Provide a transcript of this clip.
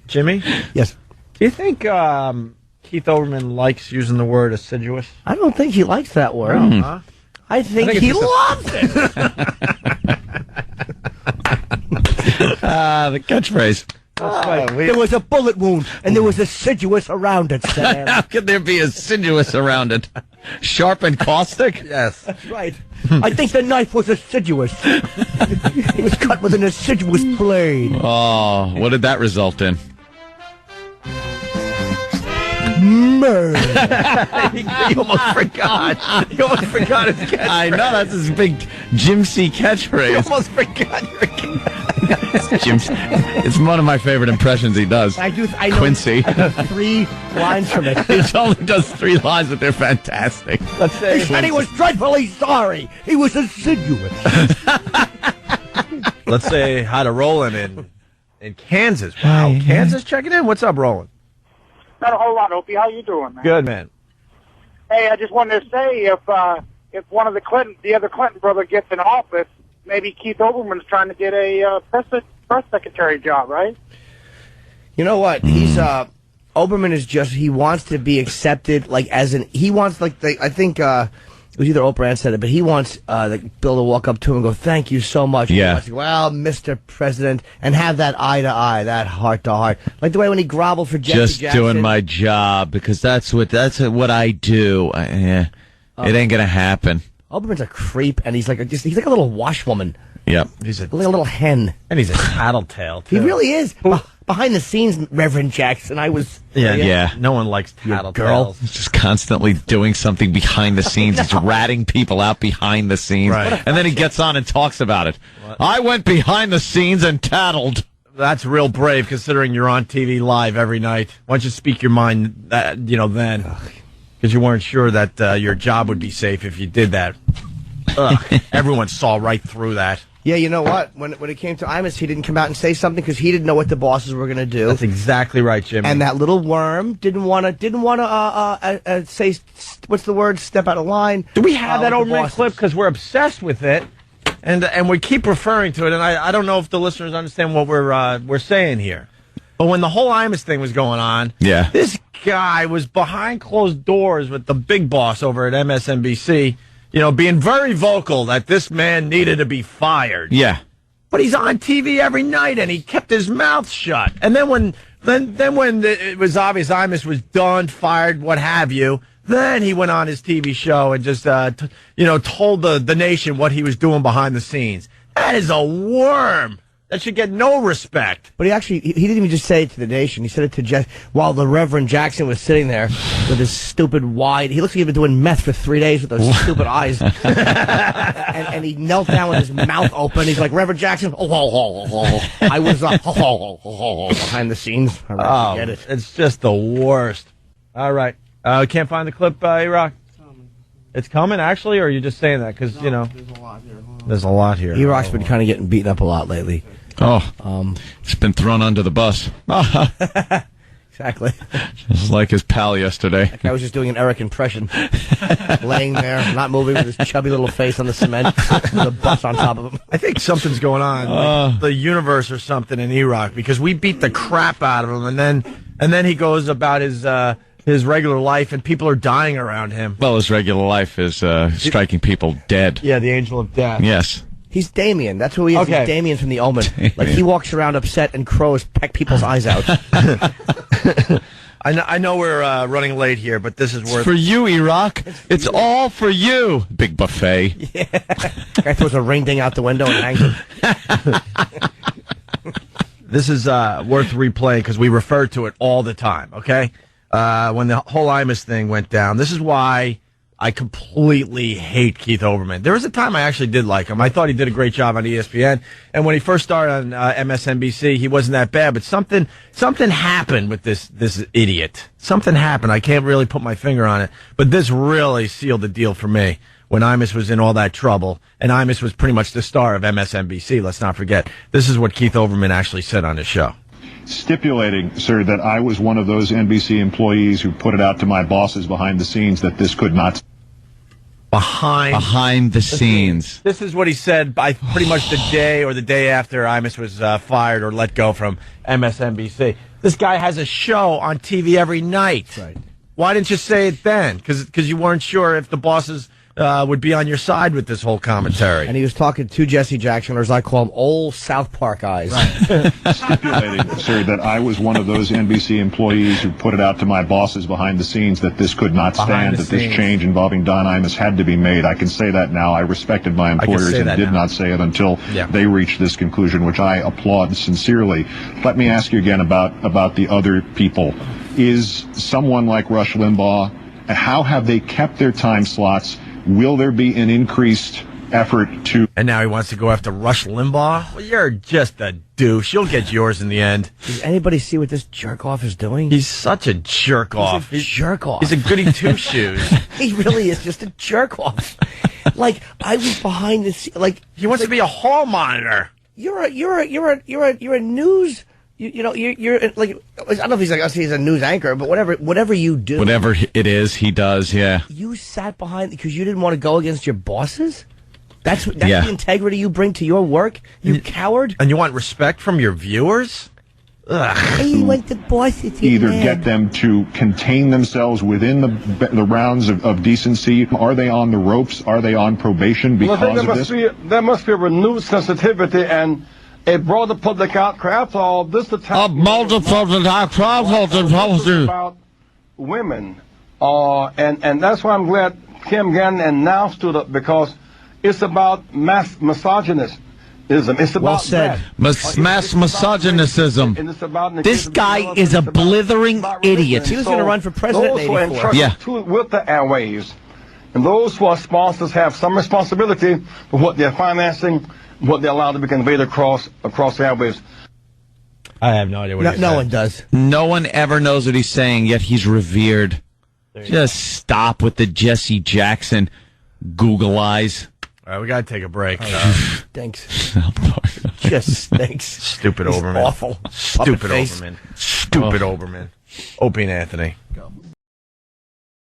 Jimmy? Yes. Do you think Keith Olbermann likes using the word assiduous? I don't think he likes that word. Huh? I think he loves it. The catchphrase. There was a bullet wound, and there was assiduous around it, Sam. How could there be assiduous around it? Sharp and caustic? Yes. That's right. I think the knife was assiduous. It was cut with an assiduous blade. Oh, what did that result in? Murder. You almost forgot. You almost forgot his catchphrase. I know, that's his big Jim C. You catchphrase. almost forgot your It's one of my favorite impressions he does. I know Quincy. 3 lines from it. He only does 3 lines, but they're fantastic. Let's say He said he was dreadfully sorry. He was assiduous. Let's say hi to Roland in Kansas. Wow, Kansas checking in. What's up, Roland? Not a whole lot, Opie. How you doing, man? Good, man. Hey, I just wanted to say if one of the other Clinton brother gets in office, maybe Keith Olbermann's trying to get a press secretary job, right? You know what? He's Olbermann is just, he wants to be accepted, like, as an, he wants, like, I think it was either Oprah said it, but he wants Bill to walk up to him and go, "Thank you so much." Yeah. Like, well, Mr. President, and have that eye to eye, that heart to heart, like the way when he groveled for Jesse Just Jackson. doing my job, because that's what I do. It ain't gonna happen. Olbermann's a creep, and he's like a little washwoman. Yep. He's Like a little hen. and he's a tattletale too. He really is. Behind the scenes, Reverend Jackson, I was... Yeah. No one likes girl. tattletales. He's just constantly doing something behind the scenes. He's ratting people out behind the scenes. Right. And then he gets on and talks about it. I went behind the scenes and tattled. That's real brave, considering you're on TV live every night. Why don't you speak your mind, then? Because you weren't sure that your job would be safe if you did that. Everyone saw right through that. Yeah, you know what? When it came to Imus, he didn't come out and say something because he didn't know what the bosses were going to do. That's exactly right, Jimmy. And that little worm didn't want to say, what's the word? Step out of line. Do we have that with the Olbermann bosses. clip? Because we're obsessed with it, and we keep referring to it. And I don't know if the listeners understand what we're saying here. But when the whole Imus thing was going on, Yeah. this guy was behind closed doors with the big boss over at MSNBC. Being very vocal that this man needed to be fired. Yeah. But he's on TV every night, and he kept his mouth shut. And then when it was obvious Imus was done, fired, what have you, then he went on his TV show and just told the nation what he was doing behind the scenes. That is a worm. That should get no respect. But he didn't even just say it to the nation. He said it to while the Reverend Jackson was sitting there with his stupid wide. He looks like he'd been doing meth for 3 days with those stupid eyes. and he knelt down with his mouth open. He's like, Reverend Jackson, I was behind the scenes. All right, get it. It's just the worst. All right. Can't find the clip, A-Rock? It's coming, actually, or are you just saying that? Because, there's a lot here. E-Rock's been kind of getting beaten up a lot lately. Oh, it's been thrown under the bus. Exactly. Just like his pal yesterday. I was just doing an Eric impression. Laying there, not moving, with his chubby little face on the cement, with a bus on top of him. I think something's going on, like the universe or something in E-Rock, because we beat the crap out of him, and then he goes about his regular life, and people are dying around him. Well, his regular life is striking people dead. Yeah, the angel of death. Yes. He's Damien. That's who he is. Okay. He's Damien from The Omen. Like, he walks around upset and crows peck people's eyes out. I know we're running late here, but this is worth... For you, E-Rock. It's all for you. Big buffet. Yeah. Guy throws a ring ding out the window and hangs it. This is worth replaying because we refer to it all the time, okay? When the whole Imus thing went down, this is why I completely hate Keith Olbermann. There was a time I actually did like him. I thought he did a great job on ESPN. And when he first started on MSNBC, he wasn't that bad. But something happened with this idiot. Something happened. I can't really put my finger on it. But this really sealed the deal for me when Imus was in all that trouble. And Imus was pretty much the star of MSNBC, let's not forget. This is what Keith Olbermann actually said on his show. Stipulating, sir, that I was one of those NBC employees who put it out to my bosses behind the scenes that this could not... behind the scenes. This is what he said by pretty much the day or the day after Imus was fired or let go from MSNBC. This guy has a show on TV every night. Right. Why didn't you say it then? Because you weren't sure if the bosses would be on your side with this whole commentary. And he was talking to Jesse Jackson, or as I call him, old South Park eyes. Stipulating, sir, that I was one of those NBC employees who put it out to my bosses behind the scenes that this could not stand, that this change involving Don Imus had to be made. I can say that now. I respected my employers and did not say it until they reached this conclusion, which I applaud sincerely. Let me ask you again about the other people. Is someone like Rush Limbaugh, and how have they kept their time slots? Will there be an increased effort to... And now he wants to go after Rush Limbaugh? Well, you're just a douche. You'll get yours in the end. Does anybody see what this jerk-off is doing? He's such a jerk-off. He's a jerk-off. He's a goody two-shoes. He really is just a jerk-off. Like, I was behind the scene. Like, he wants to be a hall monitor. You're a news... You're like, I don't know if he's a news anchor, but whatever you do. Whatever it is, he does, yeah. You sat behind because you didn't want to go against your bosses? That's the integrity you bring to your work, you coward? And you want respect from your viewers? Ugh. And you went to bosses. Either get them to contain themselves within the rounds of decency. Are they on the ropes? Are they on probation because of this? There must be a renewed sensitivity and a broader public outcry. After all, this is the time about women, and that's why I'm glad Kim Gannon now stood up, because it's about mass misogynism. It's about well said. Mass misogynism. And it's about this guy is a blithering idiot. He was going to run for president in 84. With the airwaves, and those who are sponsors have some responsibility for what they're financing, what they're allowed to be conveyed across the airwaves. I have no idea what he's saying. No one does. No one ever knows what he's saying, yet he's revered. Just stop with the Jesse Jackson Google eyes. All right, we got to take a break. Thanks. Just stinks. Stupid He's Oberman. Awful. Stupid Puppet face. Oberman. Stupid Oberman. Opie and Anthony. Go.